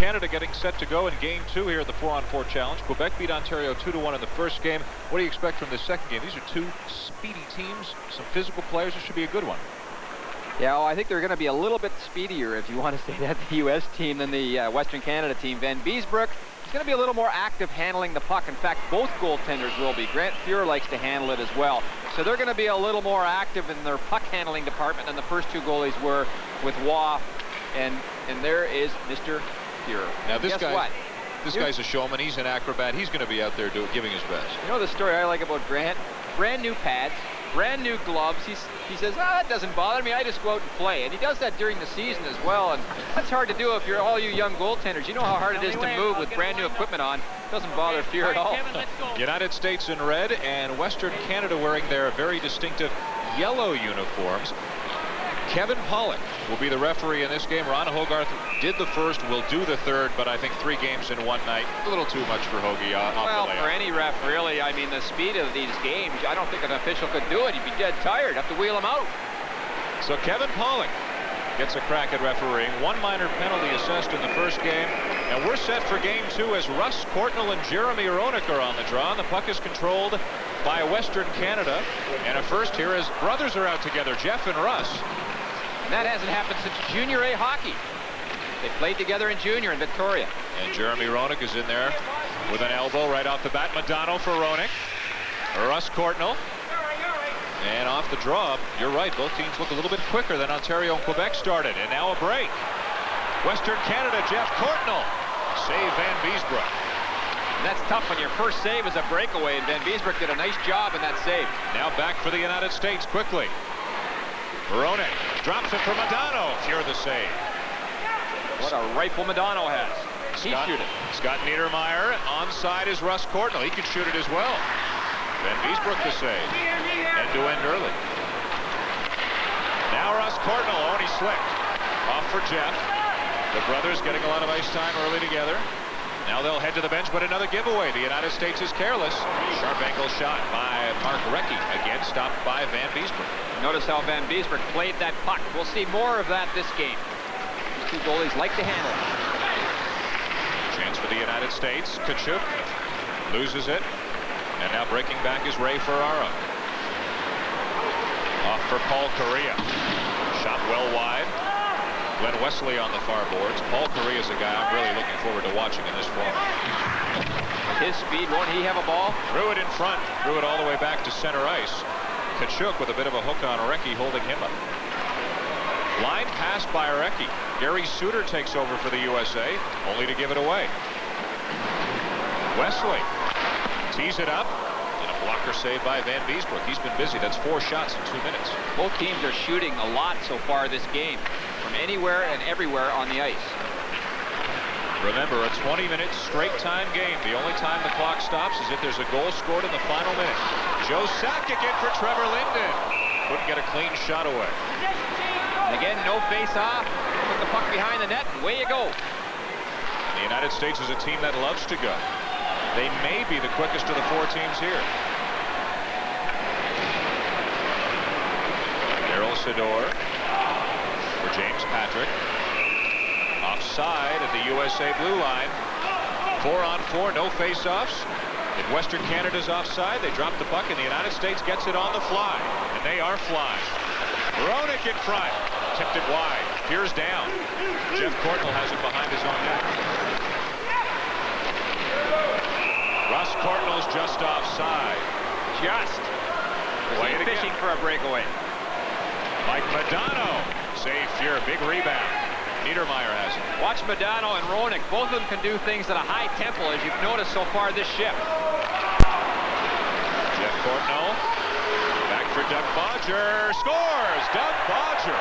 Canada getting set to go in Game 2 here at the 4-on-4 Challenge. Quebec beat Ontario 2-1 in the first game. What do you expect from this second game? These are two speedy teams, some physical players. This should be a good one. Yeah, well, I think they're going to be a little bit speedier, if you want to say that, the U.S. team than the Western Canada team. Vanbiesbrouck is going to be a little more active handling the puck. In fact, both goaltenders will be. Grant Fuhr likes to handle it as well. So they're going to be a little more active in their puck handling department than the first two goalies were with Waugh. And there is Mr. Fuhr. Now this Guess what? This guy's a showman. He's an acrobat. He's going to be out there giving his best. You know the story I like about Grant? Brand new pads, brand new gloves. He says, that doesn't bother me. I just go out and play. And he does that during the season as well. And that's hard to do if you're all you young goaltenders. You know how hard it is to move with brand new equipment on. It doesn't bother Fuhr at all. United States in red and Western Canada wearing their very distinctive yellow uniforms. Kevin Pollock will be the referee in this game. Ron Hogarth did the first, will do the third, but I think 3 games in one night, a little too much for Hoagie. Well, for any ref, really, I mean, the speed of these games, I don't think an official could do it. He'd be dead tired. Have to wheel him out. So Kevin Pollock gets a crack at refereeing. 1 minor penalty assessed in the first game. And we're set for Game 2 as Russ Courtnall and Jeremy Roenick are on the draw. And the puck is controlled by Western Canada. And a first here as brothers are out together, Jeff and Russ. And that hasn't happened since Junior A hockey. They played together in junior in Victoria. And Jeremy Roenick is in there with an elbow right off the bat. Modano for Roenick. Russ Courtnall. And off the draw, you're right, both teams look a little bit quicker than Ontario and Quebec started. And now a break. Western Canada, Jeff Courtnall. Save Vanbiesbrouck. And that's tough when your first save is a breakaway, and Vanbiesbrouck did a nice job in that save. Now back for the United States quickly. Roenick drops it for Modano. Fuhr the save. What a rifle Modano has. He shoot it. Scott Niedermayer. Onside is Russ Courtnall. He can shoot it as well. Vanbiesbrouck the save. End-to-end early. Now Russ Courtnall. Oh, and he slipped. Off for Jeff. The brothers getting a lot of ice time early together. Now they'll head to the bench, but another giveaway. The United States is careless. Sharp ankle shot by Mark Recchi. Again stopped by Vanbiesbrouck. Notice how Vanbiesbrouck played that puck. We'll see more of that this game. These two goalies like to handle it. Chance for the United States. Tkachuk loses it. And now breaking back is Ray Ferraro. Off for Paul Kariya. Shot well wide. Glen Wesley on the far boards. Paul Kariya is a guy I'm really looking forward to watching in this format. His speed, won't he have a ball? Threw it in front. Threw it all the way back to center ice. Tkachuk with a bit of a hook on Recchi holding him up. Line pass by Recchi. Gary Suter takes over for the USA, only to give it away. Wesley tees it up. And a blocker save by Vanbiesbrouck. He's been busy. That's 4 shots in 2 minutes. Both teams are shooting a lot so far this game, from anywhere and everywhere on the ice. Remember, a 20-minute straight-time game. The only time the clock stops is if there's a goal scored in the final minute. Joe Sakic in for Trevor Linden. Couldn't get a clean shot away. And again, no face-off. Put the puck behind the net, and away you go. The United States is a team that loves to go. They may be the quickest of the 4 teams here. Daryl Sador for James Patrick. Offside at the USA blue line. 4-on-4, no face-offs. If Western Canada's offside, they drop the puck, and the United States gets it on the fly. And they are flying. Roenick in front. Tipped it wide. Fuhr's down. Jeff Courtnall has it behind his own net. Russ Courtnall's just offside. Just. Play it fishing again for a breakaway. Mike Modano. Save Fuhr. Big rebound. Niedermayer has it. Watch Modano and Roenick. Both of them can do things at a high tempo, as you've noticed so far this shift. Jeff Courtnall. Back for Doug Bodger. Scores! Doug Bodger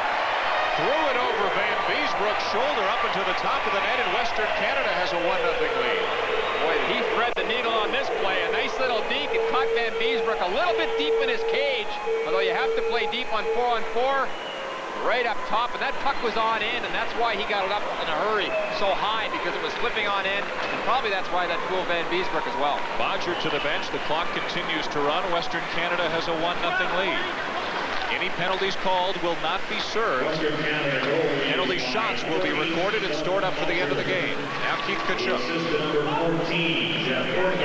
threw it over Vanbiesbrouck's shoulder up into the top of the net, and Western Canada has a 1-0 lead. Boy, he thread the needle on this play. A nice little deke. It caught Vanbiesbrouck a little bit deep in his cage, although you have to play deep on 4-on-4. Right up top, and that puck was on in, and that's why he got it up in a hurry so high, because it was flipping on in, and probably that's why that fooled Vanbiesbrouck as well. Bodger to the bench. The clock continues to run. Western Canada has a 1-0 lead. Any penalties called will not be served. Penalty shots will be recorded and stored up for the end of the game. Now Tkachuk. Wearing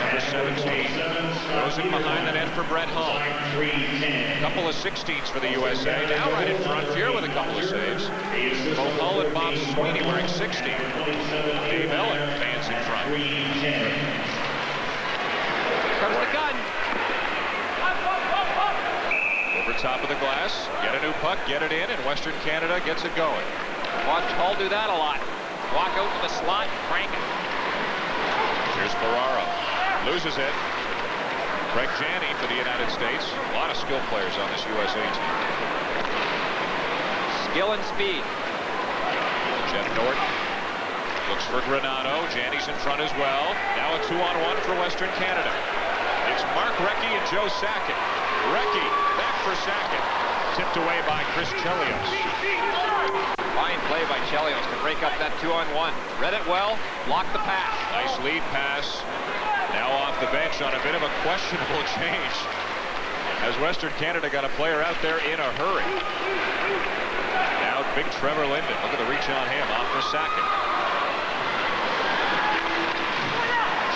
number 17. Throws it behind the net for Brett Hull. A couple of 16s for the USA. Now right in front, Fuhr with a couple of saves. Both Hull and Bob Sweeney wearing 16. Dave Ellen fans in front. Comes the gun. Over top of the glass, get a new puck, get it in, and Western Canada gets it going. Watch Hull do that a lot. Walk out to the slot, crank it. Here's Ferraro. Loses it. Craig Janney for the United States. A lot of skill players on this USA team. Skill and speed. Jeff Norton looks for Granado. Janney's in front as well. Now a 2-on-1 for Western Canada. It's Mark Recchi and Joe Sakic. Recchi back for Sakic. Tipped away by Chris Chelios. Fine play by Chelios to break up that 2-on-1. Read it well, blocked the pass. Nice lead pass. Now off the bench on a bit of a questionable change, as Western Canada got a player out there in a hurry. Now big Trevor Linden. Look at the reach on him. Off for Sakic.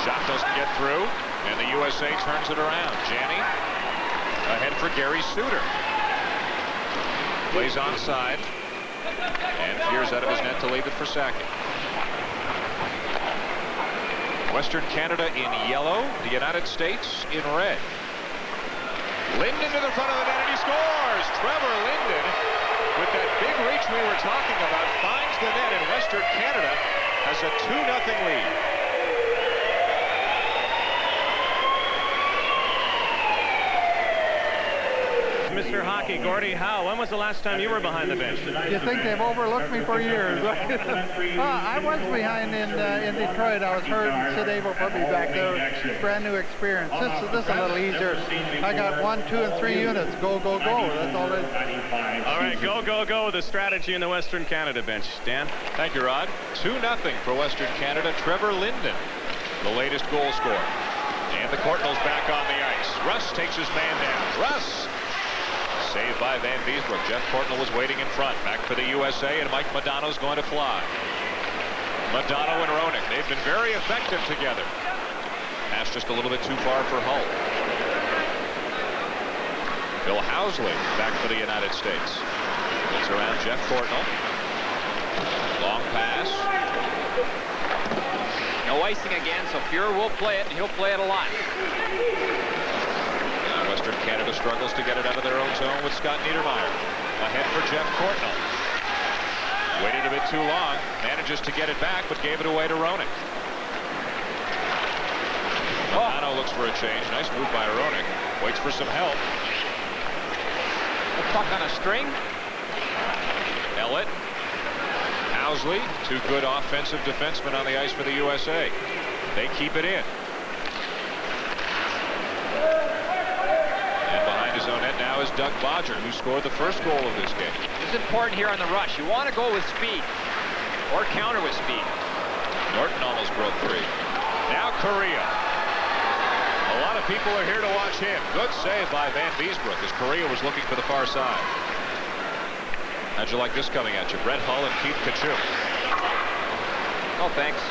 Shot doesn't get through, and the USA turns it around. Janney ahead for Gary Suter. Plays onside, and Fuhr's out of his net to leave it for Sakic. Western Canada in yellow, the United States in red. Linden to the front of the net, and he scores! Trevor Linden, with that big reach we were talking about, finds the net, and Western Canada has a 2-0 lead. Mr. Hockey, Gordie Howe, when was the last time you were behind the bench? You think they've overlooked me for years? I was behind in Detroit. I was hurt, and Sid Abel put me back there. Brand new experience. This is a little easier. I got 1, 2, and 3 units. Go, go, go. That's all it is. All right, go, go, go. The strategy in the Western Canada bench. Dan? Thank you, Rod. 2-0 for Western Canada. Trevor Linden, the latest goal scorer. And the Courtnall's back on the ice. Russ takes his man down. Russ! Saved by Vanbiesbrouck. Jeff Courtnall was waiting in front. Back for the USA, and Mike Modano's going to fly. Modano and Roenick, they've been very effective together. Pass just a little bit too far for Hull. Bill Housley back for the United States. Gets around Jeff Courtnall. Long pass. No icing again, so Fuhr will play it, and he'll play it a lot. Western Canada struggles to get it out of their own zone with Scott Niedermayer. Ahead for Jeff Courtnall. Waited a bit too long. Manages to get it back, but gave it away to Roenick. Modano looks for a change. Nice move by Roenick. Waits for some help. The puck on a string. Ellett. Housley. 2 good offensive defensemen on the ice for the USA. They keep it in. His own net now is Doug Bodger, who scored the first goal of this game. This is important here on the rush. You want to go with speed or counter with speed. Norton almost broke 3. Now Kariya. A lot of people are here to watch him. Good save by Vanbiesbrouck as Kariya was looking for the far side. How'd you like this coming at you? Brett Hull and Keith Tkachuk. Oh, thanks.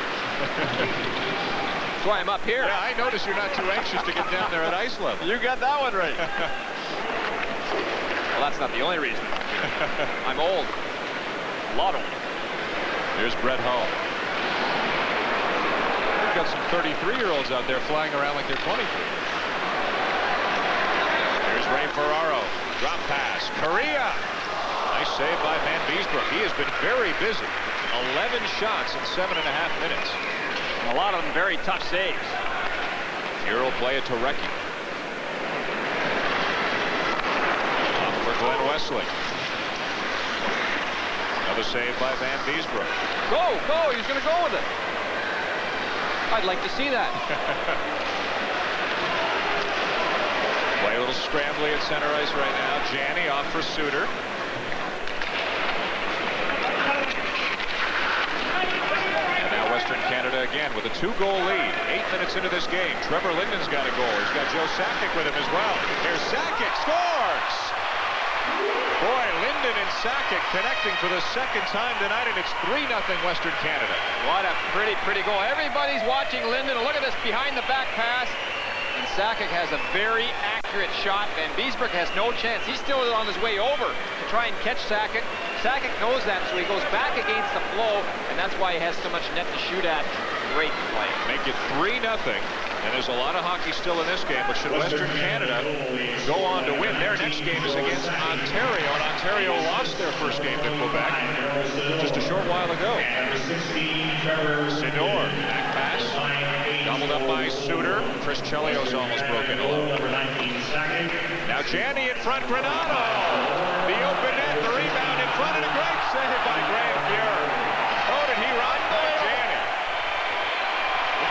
That's why I'm up here. Yeah, I notice you're not too anxious to get down there at ice level. You got that one right. Well, that's not the only reason. I'm old. A lot old. Here's Brett Hull. We've got some 33-year-olds out there flying around like they're 23. Here's Ray Ferraro. Drop pass. Kariya. Nice save by Vanbiesbrouck. He has been very busy. 11 shots in 7.5 minutes. A lot of them very tough saves. Here will play it to Recchi. Off for Glen Wesley. Another save by Vanbiesbrouck. Go, go, he's going to go with it. I'd like to see that. Play a little scrambly at center ice right now. Janney off for Suter. Western Canada again with a 2-goal lead. 8 minutes into this game. Trevor Linden's got a goal. He's got Joe Sakic with him as well. Here's Sakic, scores! Boy, Linden and Sakic connecting for the second time tonight, and it's 3-0 Western Canada. What a Pretty goal. Everybody's watching Linden. Look at this behind-the-back pass. And Sakic has a very accurate shot. Vanbiesbrouck has no chance. He's still on his way over to try and catch Sakic. Sakic knows that, so he goes back against the flow, and that's why he has so much net to shoot at. Great play. Make it 3-0. And there's a lot of hockey still in this game, but should Western Canada go on to win, their next game is against Ontario, and Ontario lost their first game to Quebec just a short while ago. Sidor, back pass, doubled up by Suter. Chris Chelios almost broke in alone. Now Janney in front, Granado. The open net, the rebound in front, and a great save by Grant Fuhr. Oh, did he run? Janney.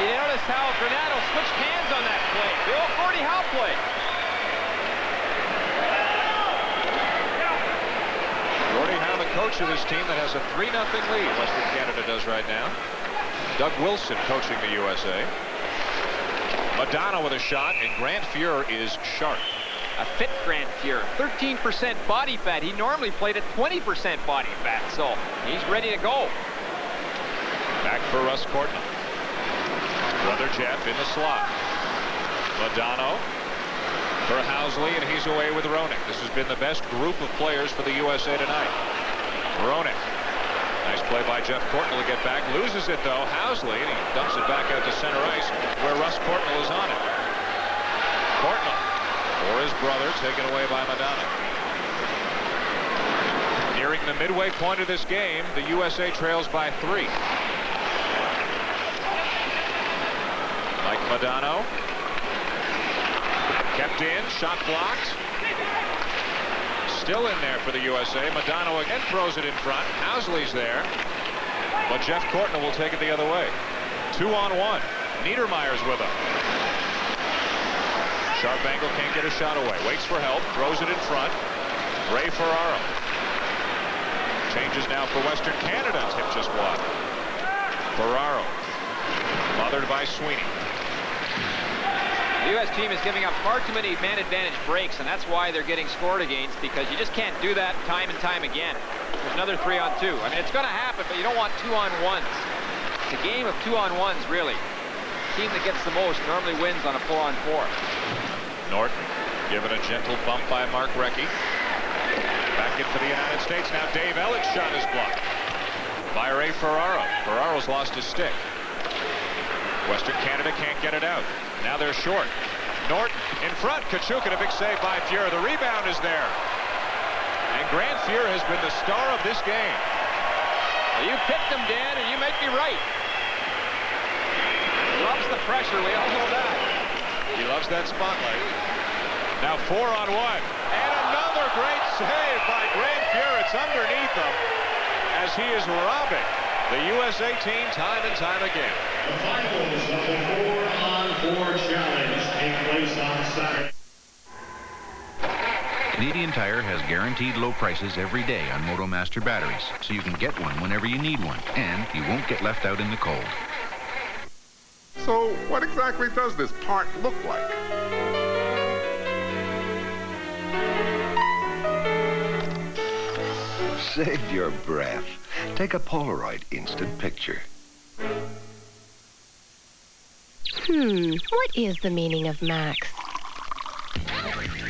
You notice how Granado switched hands on that play. The old Gordie Howe play. Gordie Howe, the coach of this team that has a 3-0 lead. Western Canada does right now. Doug Wilson coaching the USA. Modano with a shot, and Grant Fuhr is sharp. A fit Grant Fuhr. 13% body fat. He normally played at 20% body fat, so he's ready to go. Back for Russ Courtnall. Brother Jeff in the slot. Modano for Housley, and he's away with Roenick. This has been the best group of players for the USA tonight. Roenick. Nice play by Jeff Courtnall to get back. Loses it, though. Housley, and he dumps it back out to center ice, where Russ Courtnall is on it. Courtnall, or his brother, taken away by Modano. Nearing the midway point of this game, the USA trails by 3. Mike Modano. Kept in, shot blocked. Still in there for the USA. Modano again throws it in front. Housley's there. But Jeff Courtnall will take it the other way. 2-on-1. Niedermayer's with him. Sharp angle, can't get a shot away. Waits for help, throws it in front. Ray Ferraro. Changes now for Western Canada. Tip just wide. Ferraro. Bothered by Sweeney. The U.S. team is giving up far too many man advantage breaks, and that's why they're getting scored against, because you just can't do that time and time again. There's another 3-on-2. I mean, it's going to happen, but you don't want 2-on-1s. It's a game of 2-on-1s, really. The team that gets the most normally wins on a 4-on-4. Norton given a gentle bump by Mark Recchi. Back in for the United States. Now Dave Ellitt's shot is blocked by Ray Ferraro. Ferraro's lost his stick. Western Canada can't get it out. Now they're short. Norton in front. Tkachuk, and a big save by Fuhr. The rebound is there. And Grant Fuhr has been the star of this game. Well, you picked him, Dan, and you make me right. He loves the pressure. We all know that. He loves that spotlight. Now 4-on-1. And another great save by Grant Fuhr. It's underneath him as he is robbing the USA team time and time again. The finals of the 4-on-4 challenge take place on Saturday. Canadian Tire has guaranteed low prices every day on MotoMaster batteries, so you can get one whenever you need one, and you won't get left out in the cold. So what exactly does this part look like? Save your breath. Take a Polaroid instant picture. What is the meaning of max?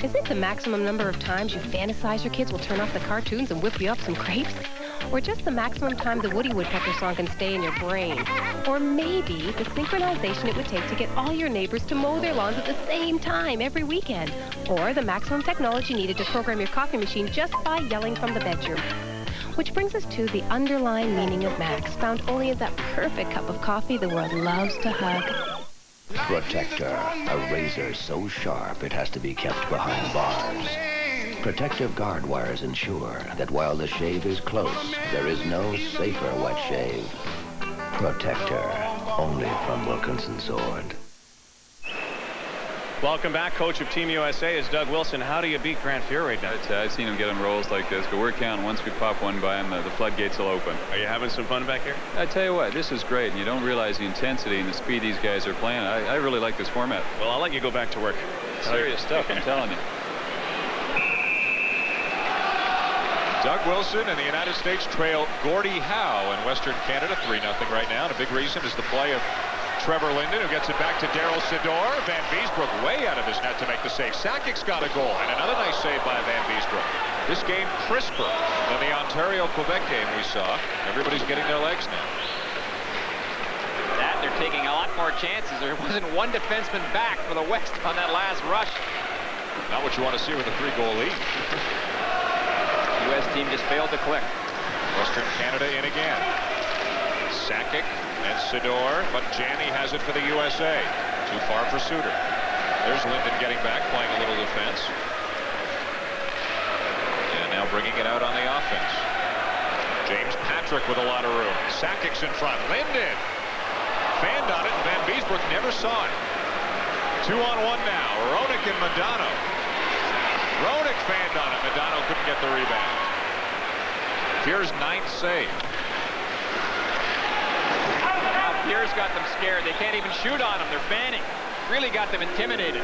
Is it the maximum number of times you fantasize your kids will turn off the cartoons and whip you up some grapes? Or just the maximum time the Woody Woodpecker song can stay in your brain? Or maybe the synchronization it would take to get all your neighbors to mow their lawns at the same time every weekend? Or the maximum technology needed to program your coffee machine just by yelling from the bedroom? Which brings us to the underlying meaning of max, found only in that perfect cup of coffee the world loves to hug. Protector, a razor so sharp it has to be kept behind bars. Protective guard wires ensure that while the shave is close, there is no safer wet shave. Protector, only from Wilkinson Sword. Welcome back. Coach of Team USA is Doug Wilson. How do you beat Grant Fuhr right now? I've seen him get on rolls like this, but we're counting. Once we pop one by him, the floodgates will open. Are you having some fun back here? I tell you what, this is great, and you don't realize the intensity and the speed these guys are playing. I really like this format. Well, I'll let you go back to work. Serious stuff, I'm telling you. Doug Wilson and the United States trail Gordie Howe in Western Canada 3-0 right now. And a big reason is the play of Trevor Linden, who gets it back to Daryl Sador. Vanbiesbrouck way out of his net to make the save. Sakic's got a goal, and another nice save by Vanbiesbrouck. This game crisper than the Ontario-Quebec game we saw. Everybody's getting their legs now. That they're taking a lot more chances. There wasn't one defenseman back for the West on that last rush. Not what you want to see with a 3-goal lead. U.S. team just failed to click. Western Canada in again. Sakic and Sador, but Janney has it for the USA. Too far for Suter. There's Linden getting back, playing a little defense. And now bringing it out on the offense. James Patrick with a lot of room. Sakic's in front. Linden fanned on it, and Vanbiesbrouck never saw it. 2-on-1 now. Roenick and Modano. Roenick fanned on it. Modano couldn't get the rebound. Here's 9th save. Now Fuhr's got them scared. They can't even shoot on them. They're fanning. Really got them intimidated.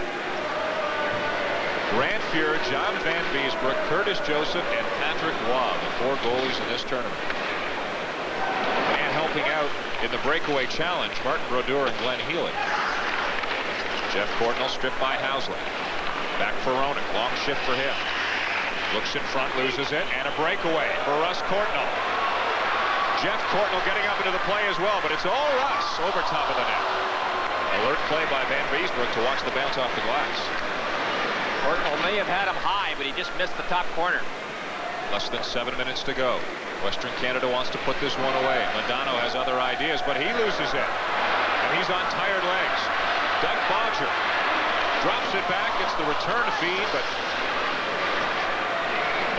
Grant Fuhr, John Vanbiesbrouck, Curtis Joseph, and Patrick Waugh, the 4 goalies in this tournament. And helping out in the breakaway challenge, Martin Brodeur and Glenn Healy. Jeff Courtnall stripped by Housley. Back for Roenick. Long shift for him. Looks in front, loses it, and a breakaway for Russ Courtnall. Jeff Courtnall getting up into the play as well, but it's all Russ over top of the net. Alert play by Vanbiesbrouck to watch the bounce off the glass. Courtnall may have had him high, but he just missed the top corner. Less than 7 minutes to go. Western Canada wants to put this one away. Modano has other ideas, but he loses it. And he's on tired legs. Doug Bodger drops it back. It's the return feed, but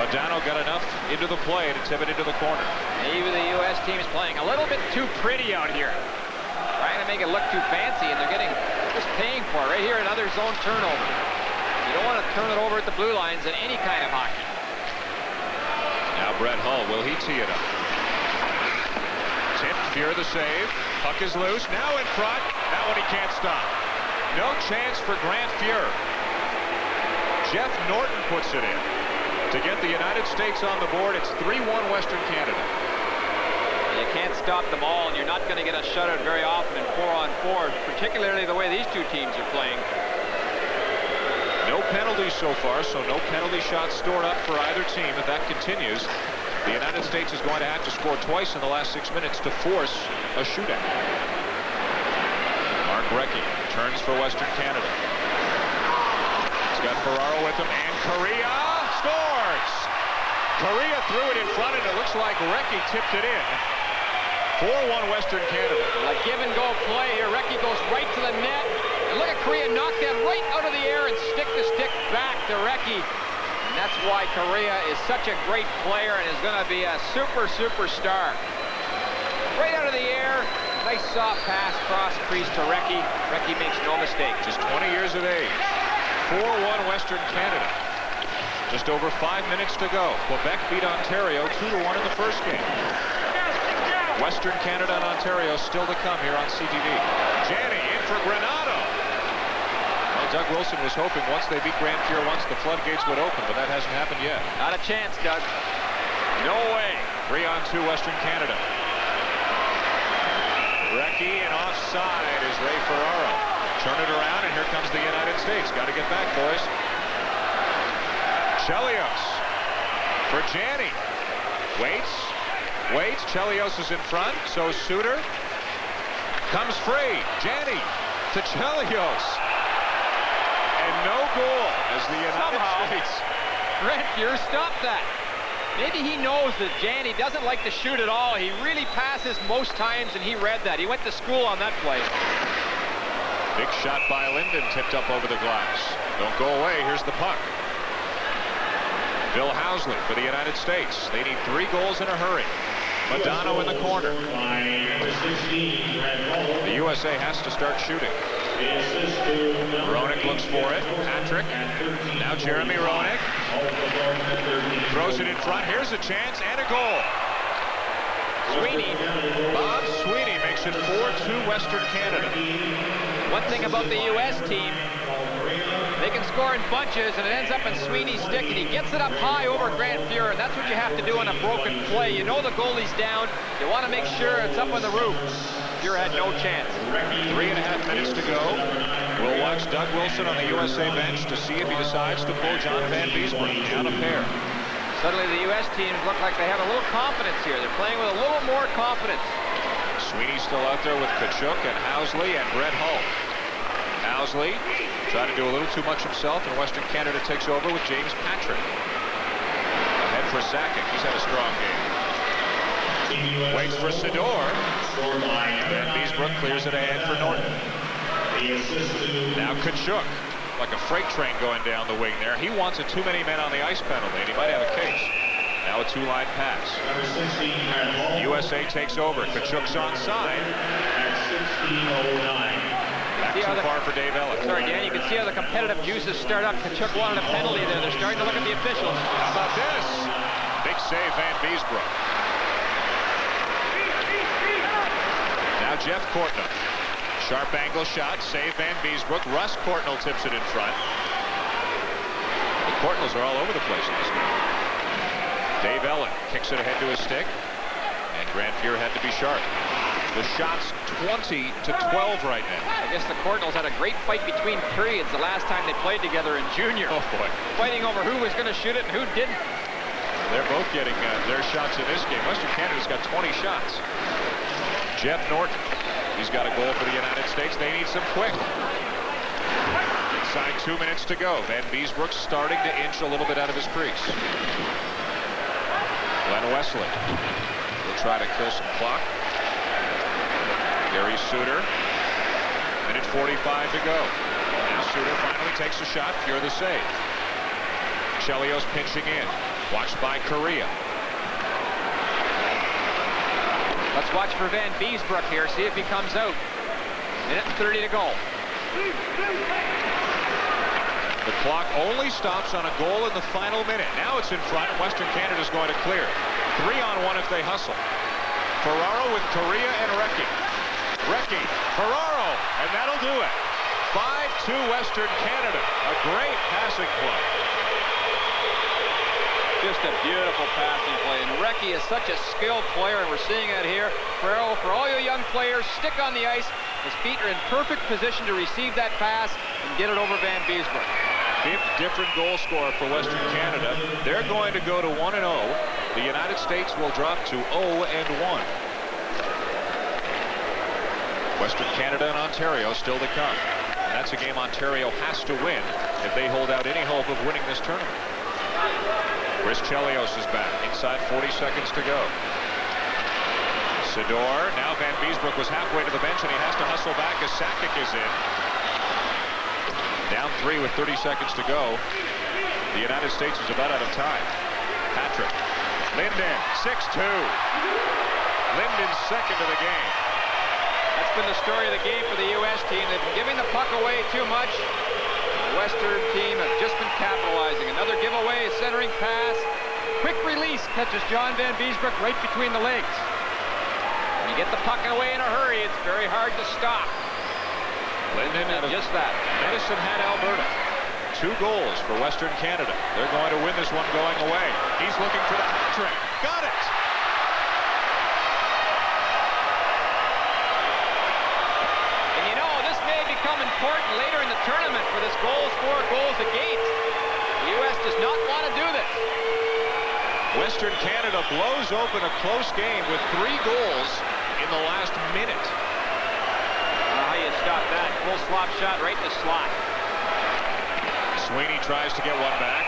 Modano got enough into the play to tip it into the corner. Maybe the U.S. team is playing a little bit too pretty out here. Trying to make it look too fancy, and they're getting just paying for it. Right here, another zone turnover. You don't want to turn it over at the blue lines in any kind of hockey. Now Brett Hull, will he tee it up? Tipped, Fuhr the save. Puck is loose, now in front. That one he can't stop. No chance for Grant Fuhr. Jeff Norton puts it in to get the United States on the board. It's 3-1 Western Canada. You can't stop them all, and you're not going to get a shutout very often in 4-on-4, particularly the way these two teams are playing. No penalties so far, so no penalty shots stored up for either team. If that continues, the United States is going to have to score twice in the last 6 minutes to force a shootout. Mark Recchi turns for Western Canada. He's got Ferraro with him, and Kariya scores! Kariya threw it in front, and it looks like Recchi tipped it in. 4-1 Western Canada. Like give-and-go play here. Recchi goes right to the net. And look at Kariya knock that right out of the air and stick the stick back to Recchi. And that's why Kariya is such a great player and is going to be a superstar. Right out of the air. Nice soft pass cross crease to Recchi. Recchi makes no mistake. Just 20 years of age. 4-1 Western Canada. Just over 5 minutes to go. Quebec beat Ontario 2-1 in the first game. Western Canada and Ontario still to come here on CTV. Janney in for Granado. Well, Doug Wilson was hoping once they beat Grant Fuhr, once the floodgates would open, but that hasn't happened yet. Not a chance, Doug. No way. 3-on-2 Western Canada. Recchi and offside is Ray Ferraro. Turn it around, and here comes the United States. Got to get back, boys. Chelios for Janney. Waits. Chelios is in front, so Suter comes free. Janney to Chelios. And no goal as the United States. Grant Fuhr stopped that. Maybe he knows that Janney doesn't like to shoot at all. He really passes most times, and he read that. He went to school on that play. Big shot by Linden, tipped up over the glass. Don't go away. Here's the puck. Bill Housley for the United States. They need 3 goals in a hurry. Modano in the corner. The USA has to start shooting. Roenick looks for it. Patrick. Now Jeremy Roenick. Throws it in front. Here's a chance and a goal. Sweeney. Bob Sweeney makes it 4-2 Western Canada. One thing about the U.S. team, They can score in bunches, and it ends up in Sweeney's stick, and he gets it up high over Grant Fuhr, and that's what you have to do on a broken play. You know the goalie's down. You want to make sure it's up on the roof. Fuhr had no chance. 3.5 minutes to go. We'll watch Doug Wilson on the USA bench to see if he decides to pull John Vanbiesbrouck down a pair. Suddenly the U.S. teams look like they have a little confidence here. They're playing with a little more confidence. Sweeney's still out there with Tkachuk and Housley and Brett Hull. Housley trying to do a little too much himself, and Western Canada takes over with James Patrick. Ahead for Sakic. He's had a strong game. Waits for Sador. Vanbiesbrouck clears it ahead for Norton. Now Tkachuk, like a freight train going down the wing there. He wants a too many men on the ice penalty, and he might have a case. Now a two-line pass. USA takes over. Tkachuk's onside. Back too far for Dave Ellis. Sorry, Dan, you can see how the competitive juices start up. Tkachuk wanted a penalty there. They're starting to look at the officials. How about this? Big save, Vanbiesbrouck. Now Jeff Courtnall. Sharp angle shot, save Vanbiesbrouck. Russ Courtnall tips it in front. The Courtnalls are all over the place in this game. Dave Ellen kicks it ahead to his stick, and Grant Fuhr had to be sharp. The shot's 20-12 right now. I guess the Courtnalls had a great fight between periods the last time they played together in junior. Oh, boy. Fighting over who was going to shoot it and who didn't. They're both getting their shots in this game. Western Canada's got 20 shots. Jeff Norton, he's got a goal for the United States. They need some quick. Inside 2 minutes to go. Vanbiesbrouck starting to inch a little bit out of his crease. Glen Wesley will try to kill some clock. Gary Suter. Minute 45 to go. Now Suter finally takes a shot. Fuhr the save. Chelios pinching in. Watched by Kariya. Let's watch for Vanbiesbrouck here. See if he comes out. Minute 30 to go. The clock only stops on a goal in the final minute. Now it's in front. Western Canada's going to clear. 3-on-1 if they hustle. Ferraro with Kariya and Recchi. Recchi, Ferraro, and that'll do it. 5-2 Western Canada. A great passing play. Just a beautiful passing play. And Recchi is such a skilled player, and we're seeing it here. Ferraro, for all you young players, stick on the ice. His feet are in perfect position to receive that pass and get it over Vanbiesbrouck. 5th different goal scorer for Western Canada. They're going to go to 1-0. The United States will drop to 0-1. Western Canada and Ontario still to come. And that's a game Ontario has to win if they hold out any hope of winning this tournament. Chris Chelios is back. Inside 40 seconds to go. Sador. Now Vanbiesbrouck was halfway to the bench, and he has to hustle back as Sakic is in. Down 3 with 30 seconds to go. The United States is about out of time. Patrick. Linden, 6-2. Linden's second of the game. That's been the story of the game for the U.S. team. They've been giving the puck away too much. The Western team have just been capitalizing. Another giveaway, centering pass. Quick release catches John Vanbiesbrouck right between the legs. When you get the puck away in a hurry, it's very hard to stop. Linden out of just that. Medicine Hat, Alberta. 2 goals for Western Canada. They're going to win this one going away. He's looking for the hat trick. Got it! And you know, this may become important later in the tournament for this goals for, goals against. The U.S. does not want to do this. Western Canada blows open a close game with 3 goals in the last minute. How you stop that? Full slop shot right in the slot. Sweeney tries to get one back.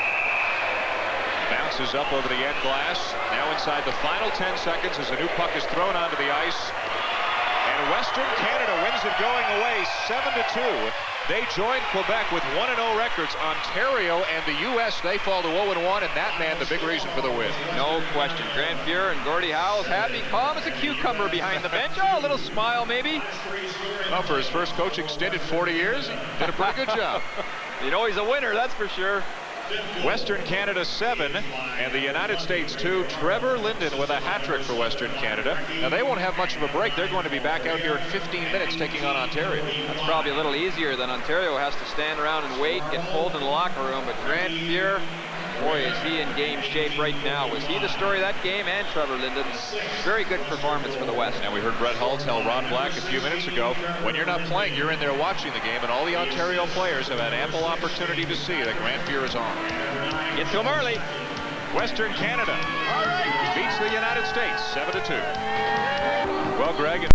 Bounces up over the end glass. Now inside the final 10 seconds as a new puck is thrown onto the ice. And Western Canada wins it going away 7-2. They join Quebec with 1-0 records. Ontario and the U.S., they fall to 0-1, and that man the big reason for the win. No question. Grant Fuhr and Gordie Howe happy, calm as a cucumber behind the bench. Oh, a little smile maybe. Well, for his first coaching stint in 40 years, he did a pretty good job. You know he's a winner, that's for sure. Western Canada 7 and the United States 2. Trevor Linden with a hat-trick for Western Canada. Now they won't have much of a break. They're going to be back out here in 15 minutes taking on Ontario. That's probably a little easier than Ontario has to stand around and wait, get pulled in the locker room. But Grant Fuhr, boy, is he in game shape right now. Was he the story of that game? And Trevor Linden's very good performance for the West. And we heard Brett Hull tell Ron Black a few minutes ago, when you're not playing, you're in there watching the game, and all the Ontario players have had ample opportunity to see that Grant Fuhr is on. Get to him early. Western Canada beats the United States 7-2. Well, Greg.